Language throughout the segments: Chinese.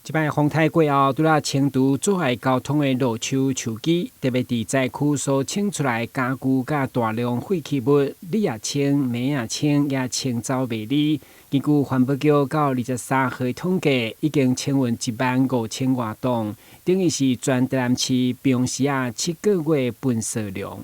即摆风台过后，除了成都阻碍交通的路树基，特别伫灾区所清出来家具甲大量废弃物，你也清，物也清，也清走袂离。根据环保局到23号统计，已经清运15000外吨，等于是全台南市平时7个月分数量。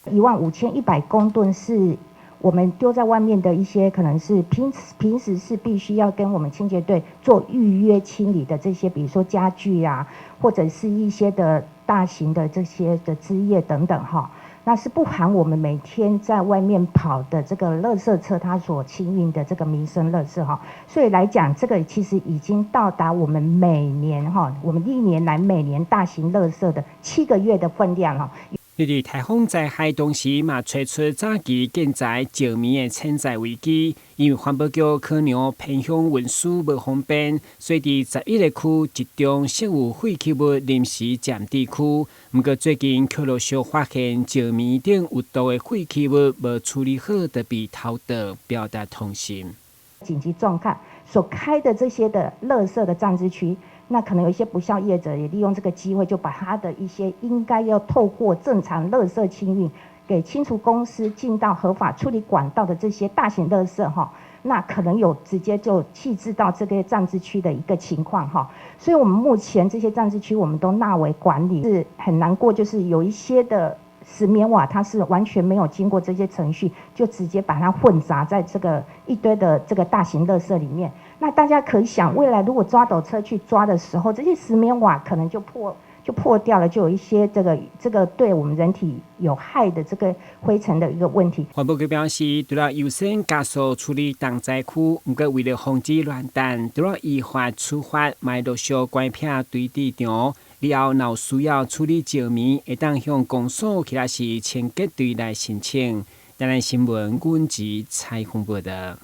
15100公吨是我们丢在外面的一些，可能是平时是必须要跟我们清洁队做预约清理的这些，比如说家具啊，或者是一些的大型的这些的枝叶等等哈。那是不含我们每天在外面跑的这个垃圾车它所清运的这个民生垃圾哈。所以来讲，这个其实已经到达我们每年哈，我们历年来每年大型垃圾的7个月的分量哈。日日台风灾害同时，嘛吹出早期建材石棉的潜在危机，因为环保局可能偏向运输不方便，所以伫11个区集中设有废弃物临时暂置区。不过最近却陆续发现石棉等有毒的废弃物无处理好，就被偷倒，表达痛心。紧急状况所开的这些的垃圾的暂置区。那可能有一些不肖业者也利用这个机会，就把他的一些应该要透过正常垃圾清运，给清除公司进到合法处理管道的这些大型垃圾哈，那可能有直接就弃置到这个暂置区的一个情况哈。所以我们目前这些暂置区我们都纳为管理，是很难过，就是有一些的石棉瓦它是完全没有经过这些程序，就直接把它混杂在这个一堆的这个大型垃圾里面。那大家可以想，未来如果抓斗车去抓的时候，这些石棉瓦可能就破掉了，就有一些这个对我们人体有害的这个灰尘的一个问题。环保局表示，除了优先加速处理重灾区，不过为了防止乱弹，除了依法处罚，卖陆续关片堆置场。以后若有需要处理石棉，会当向公所或是清洁队来申请。台南新闻阮子采访报道。